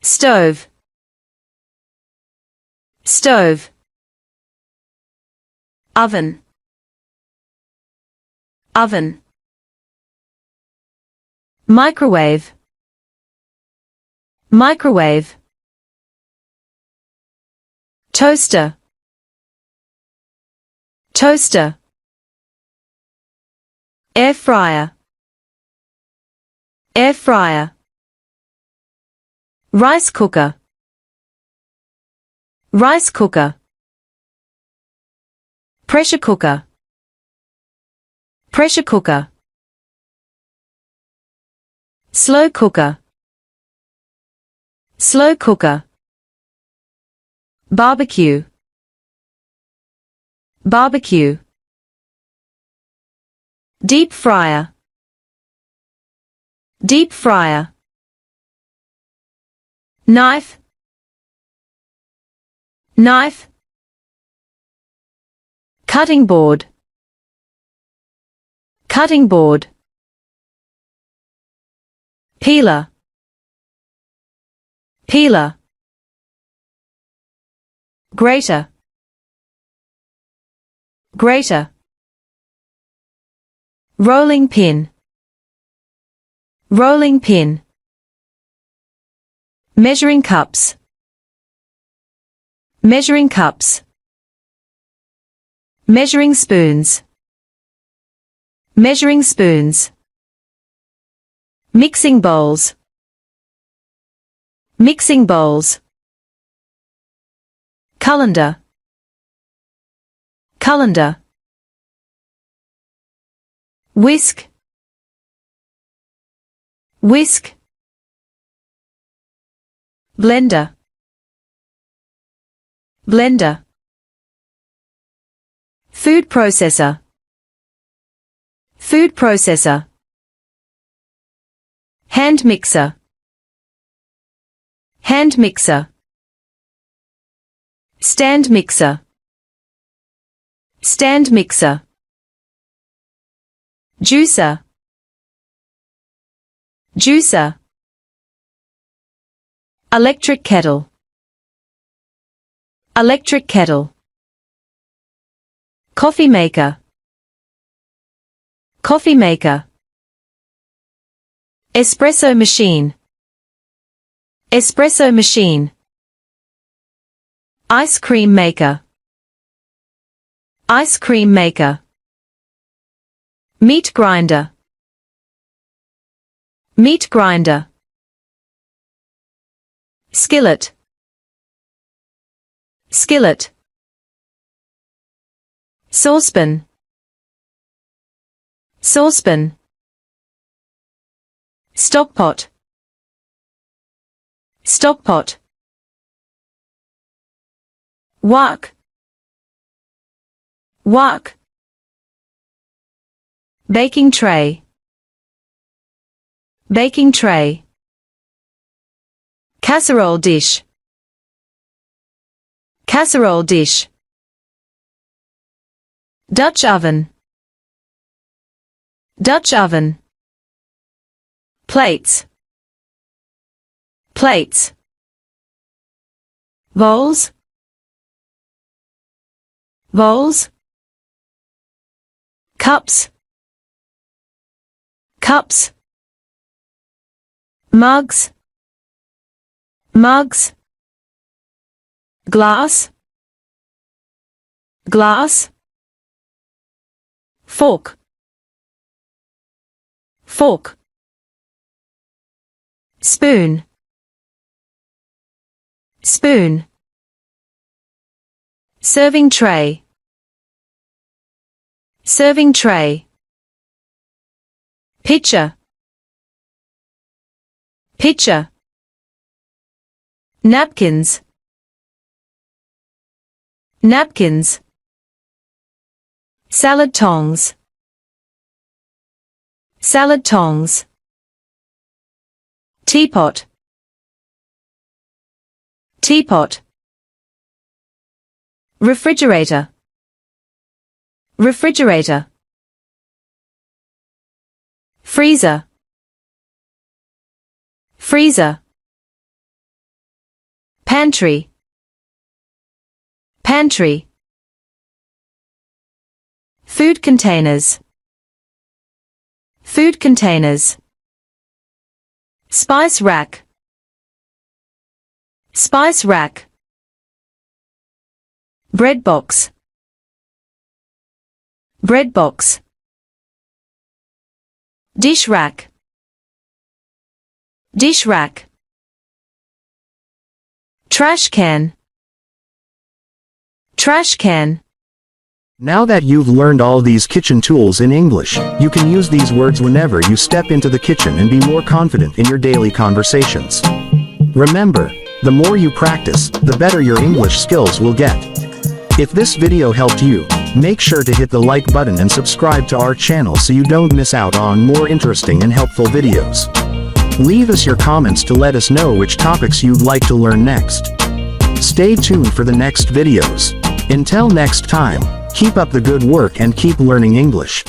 stove, stove, oven, oven, microwave, microwave, toaster, toaster, air fryer, air fryer, rice cooker, rice cooker, pressure cooker, pressure cooker, slow cooker, slow cooker, barbecue, barbecue, deep fryer, deep fryer, knife, knife, cutting board, cutting board, peeler, peeler, grater, grater, rolling pin, rolling pin, measuring cups, measuring cups, measuring spoons, measuring spoons, mixing bowls, mixing bowls, colander, colander, whisk, whisk, blender, blender, food processor, food processor, hand mixer, hand mixer, stand mixer, stand mixer, juicer, juicer, electric kettle, electric kettle, coffee maker, coffee maker, espresso machine, espresso machine, ice cream maker, ice cream maker, meat grinder, meat grinder, skillet, skillet, saucepan, saucepan, stockpot, stockpot, wok, wok, baking tray, baking tray, casserole dish, casserole dish, Dutch oven, Dutch oven, plates, plates, bowls, bowls, cups, cups, mugs, mugs, glass, glass, fork, fork, spoon, spoon, serving tray, serving tray, pitcher, pitcher, napkins, napkins, salad tongs, salad tongs, teapot, teapot, refrigerator, refrigerator, freezer, freezer, Pantry. Pantry. Food containers. Food containers. Spice rack. Spice rack. Bread box. Bread box. Dish rack. Dish rack. Trash can. Trash can. Now that you've learned all these kitchen tools in English, you can use these words whenever you step into the kitchen and be more confident in your daily conversations. Remember, the more you practice, the better your English skills will get. If this video helped you, make sure to hit the like button and subscribe to our channel so you don't miss out on more interesting and helpful videos. Leave us your comments to let us know which topics you'd like to learn next. Stay tuned for the next videos. Until next time, keep up the good work and keep learning English.